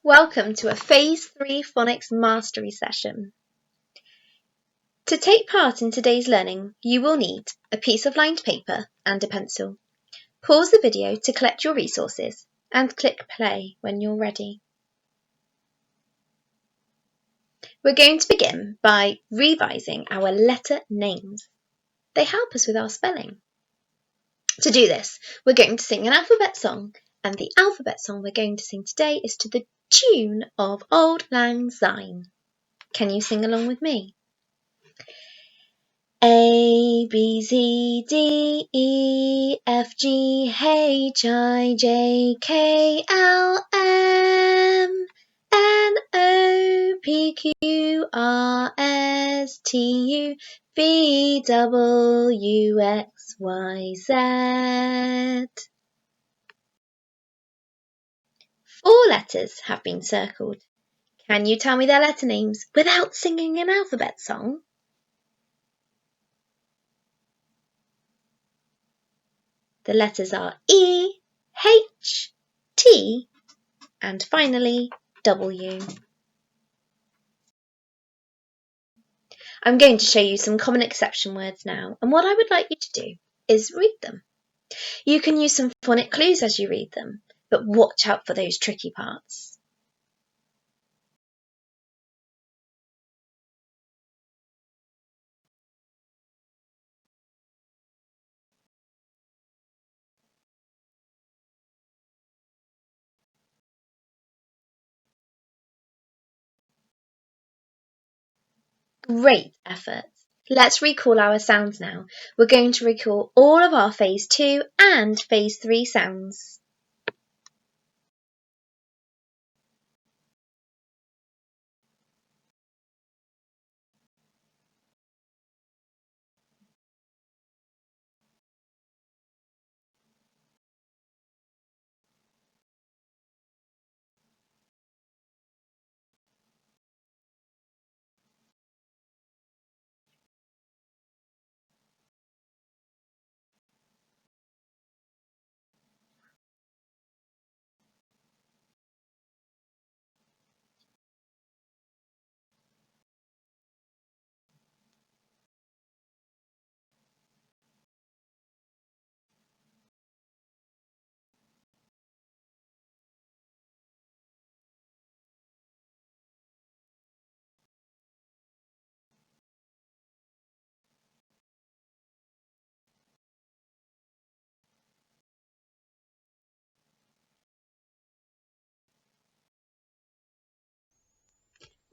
Welcome to a Phase 3 Phonics Mastery session. To take part in today's learning, you will need a piece of lined paper and a pencil. Pause the video to collect your resources and click play when you're ready. We're going to begin by revising our letter names. They help us with our spelling. To do this, we're going to sing an alphabet song, and the alphabet song we're going to sing today is to the tune of Auld Lang Syne. Can you sing along with me? A, B, C, D, E, F, G, H, I, J, K, L, M, N, O, P, Q, R, S, T, U, V, W, X, Y, Z. 4 letters have been circled. Can you tell me their letter names without singing an alphabet song? The letters are E, H, T, and finally W. I'm going to show you some common exception words now, and what I would like you to do is read them. You can use some phonic clues as you read them, but watch out for those tricky parts. Great effort. Let's recall our sounds now. We're going to recall all of our Phase 2 and Phase 3 sounds.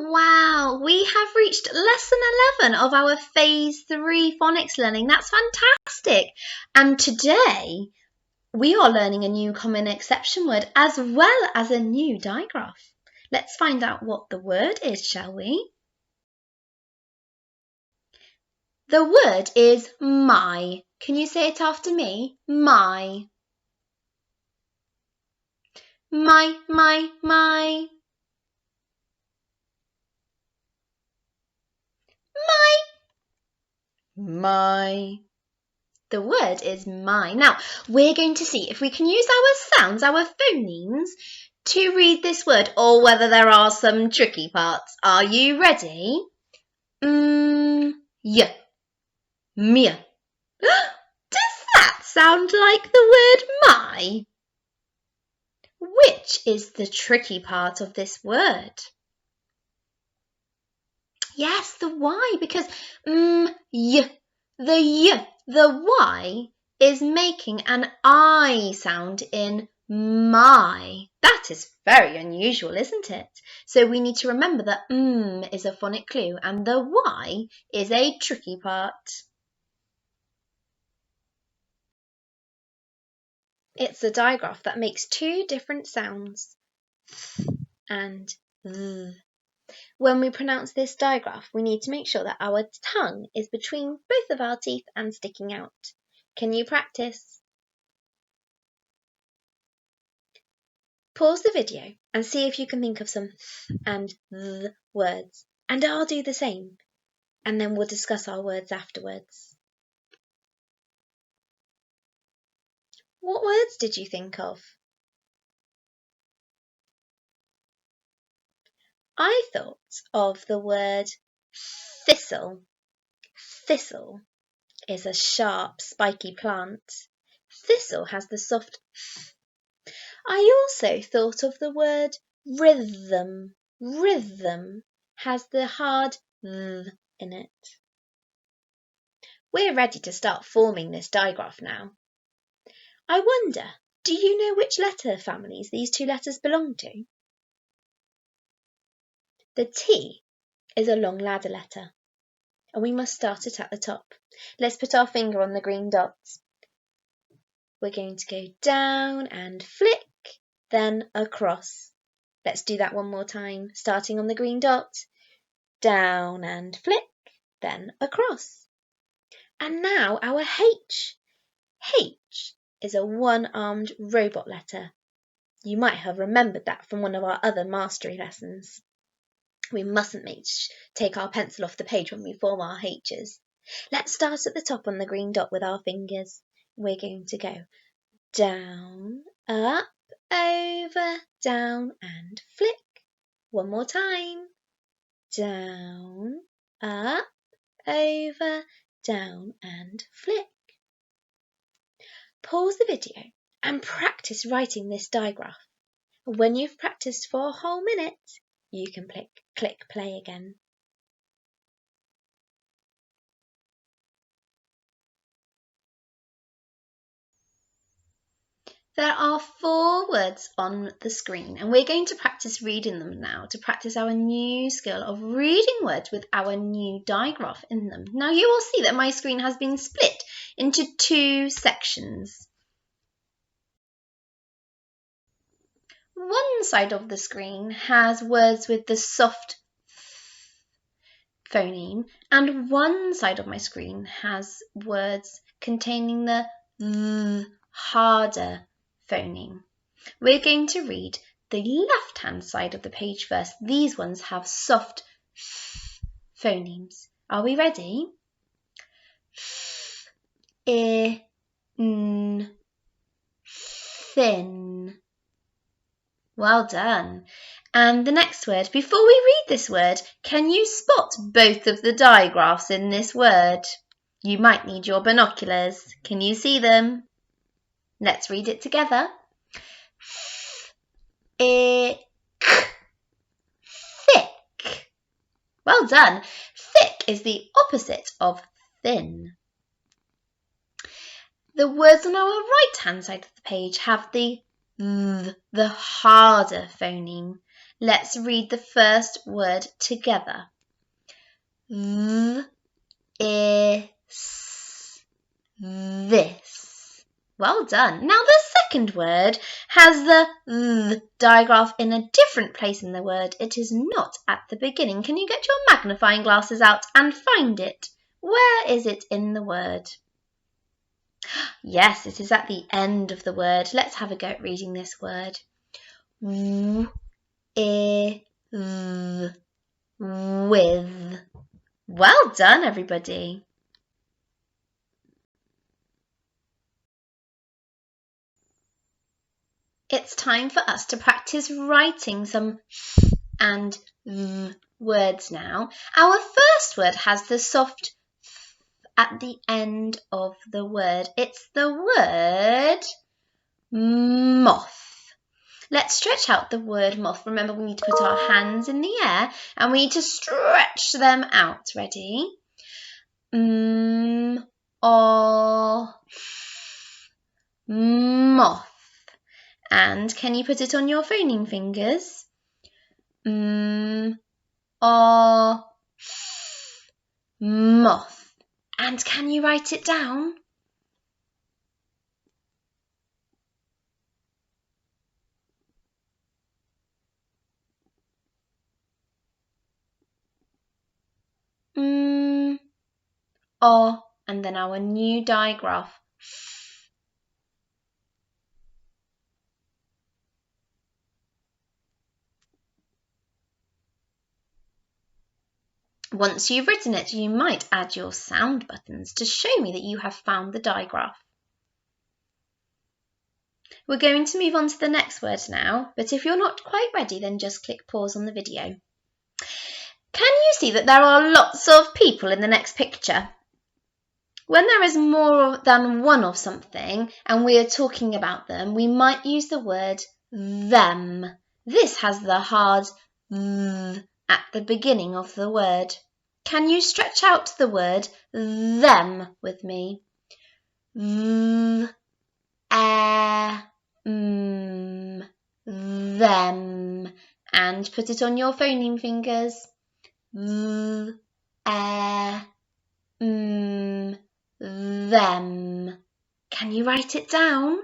Wow, we have reached lesson 11 of our Phase 3 phonics learning. That's fantastic. And today we are learning a new common exception word as well as a new digraph. Let's find out what the word is, shall we? The word is my. Can you say it after me? My. My. My. The word is my. Now, we're going to see if we can use our sounds, our phonemes, to read this word, or whether there are some tricky parts. Are you ready? Yeah. Mia. Does that sound like the word my? Which is the tricky part of this word? Yes, the Y, because y. The Y is making an I sound in my. That is very unusual, isn't it? So we need to remember that is a phonic clue and the Y is a tricky part. It's a digraph that makes 2 different sounds, th and th. When we pronounce this digraph, we need to make sure that our tongue is between both of our teeth and sticking out. Can you practice? Pause the video and see if you can think of some th and th words, and I'll do the same, and then we'll discuss our words afterwards. What words did you think of? I thought of the word thistle. Thistle is a sharp, spiky plant. Thistle has the soft th. I also thought of the word rhythm. Rhythm has the hard th in it. We're ready to start forming this digraph now. I wonder, do you know which letter families these two letters belong to? The T is a long ladder letter, and we must start it at the top. Let's put our finger on the green dots. We're going to go down and flick, then across. Let's do that one more time, starting on the green dot. Down and flick, then across. And now our H. H is a one-armed robot letter. You might have remembered that from one of our other mastery lessons. We mustn't take our pencil off the page when we form our H's. Let's start at the top on the green dot with our fingers. We're going to go down, up, over, down and flick. One more time. Down, up, over, down and flick. Pause the video and practice writing this digraph. When you've practiced for a whole minute, you can click play again. There are 4 words on the screen and we're going to practice reading them now to practice our new skill of reading words with our new digraph in them. Now you will see that my screen has been split into 2 sections. One side of the screen has words with the soft phoneme and one side of my screen has words containing the harder phoneme. We're going to read the left-hand side of the page first. These ones have soft phonemes. Are we ready? Thin. Well done. And the next word, before we read this word, can you spot both of the digraphs in this word? You might need your binoculars. Can you see them? Let's read it together. Thick. Well done. Thick is the opposite of thin. The words on our right-hand side of the page have the harder phoneme. Let's read the first word together. This. Well done. Now the second word has the digraph in a different place in the word. It is not at the beginning. Can you get your magnifying glasses out and find it? Where is it in the word? Yes, it is at the end of the word. Let's have a go at reading this word. With. Well done, everybody. It's time for us to practice writing some and words now. Our first word has the soft at the end of the word. It's the word moth. Let's stretch out the word moth. Remember, we need to put our hands in the air and we need to stretch them out. Ready? Moth. And can you put it on your phoneme fingers? Moth. And can you write it down? And then our new digraph. Once you've written it, you might add your sound buttons to show me that you have found the digraph. We're going to move on to the next word now, but if you're not quite ready, then just click pause on the video. Can you see that there are lots of people in the next picture? When there is more than one of something and we are talking about them, we might use the word them. This has the hard th at the beginning of the word. Can you stretch out the word them with me? Them. And put it on your phoneme fingers. Them. Can you write it down?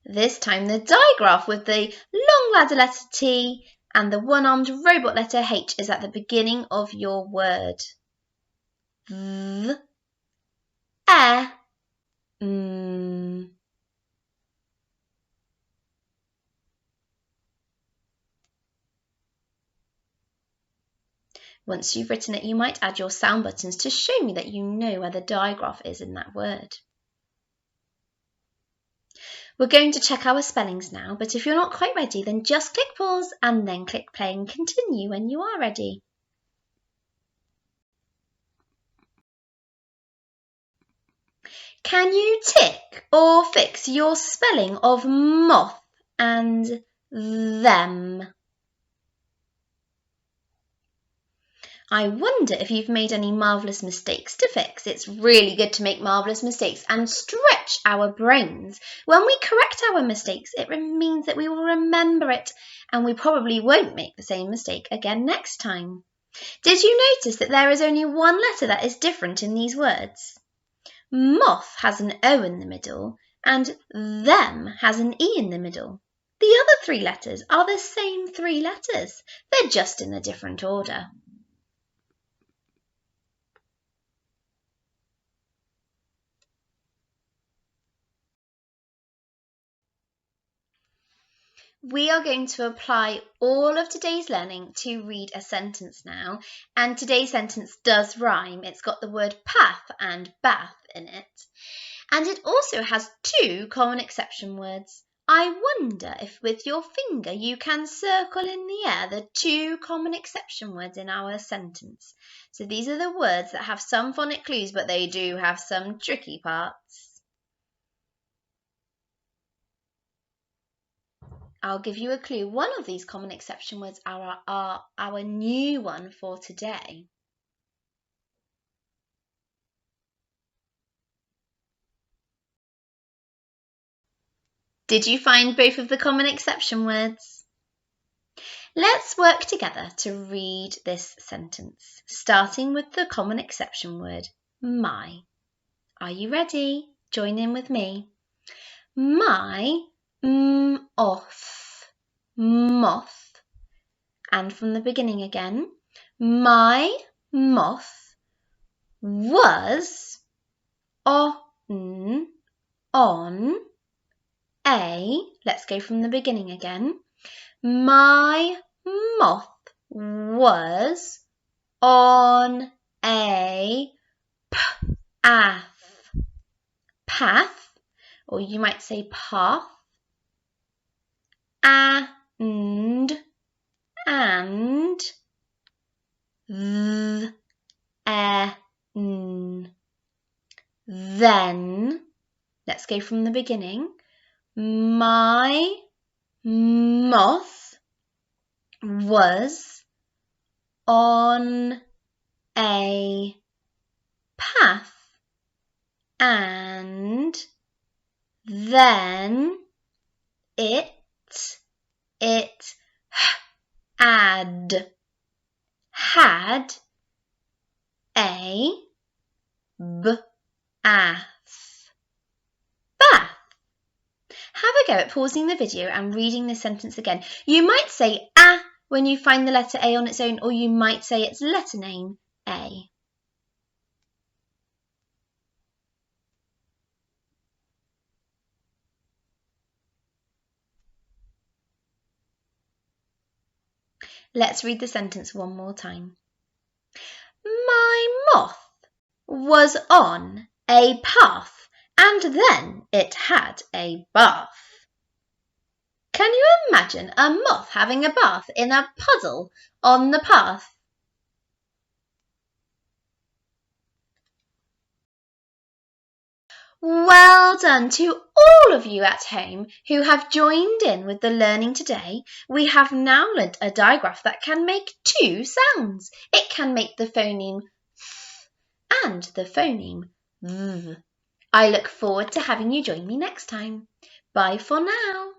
This time the digraph with the long ladder letter T and the one-armed robot letter H is at the beginning of your word. Once you've written it, you might add your sound buttons to show me that you know where the digraph is in that word. We're going to check our spellings now, but if you're not quite ready, then just click pause and then click play and continue when you are ready. Can you tick or fix your spelling of moth and them? I wonder if you've made any marvellous mistakes to fix. It's really good to make marvellous mistakes and stretch our brains. When we correct our mistakes, it means that we will remember it and we probably won't make the same mistake again next time. Did you notice that there is only one letter that is different in these words? Moth has an O in the middle and them has an E in the middle. The other three letters are the same three letters. They're just in a different order. We are going to apply all of today's learning to read a sentence now, and today's sentence does rhyme. It's got the word path and bath in it, and it also has two common exception words. I wonder if with your finger you can circle in the air the two common exception words in our sentence. So these are the words that have some phonic clues, but they do have some tricky parts. I'll give you a clue. One of these common exception words are our new one for today. Did you find both of the common exception words? Let's work together to read this sentence, starting with the common exception word, my. Are you ready? Join in with me. My off, moth. And from the beginning again, my moth was on a, let's go from the beginning again. My moth was on a path, or you might say path, and then, let's go from the beginning. My moth was on a path, and then it had a bath. Have a go at pausing the video and reading this sentence again. You might say when you find the letter A on its own, or you might say its letter name, A. Let's read the sentence one more time. My moth was on a path, and then it had a bath. Can you imagine a moth having a bath in a puddle on the path? Well done to all of you at home who have joined in with the learning today. We have now learnt a digraph that can make two sounds. It can make the phoneme th and the phoneme v. I look forward to having you join me next time. Bye for now.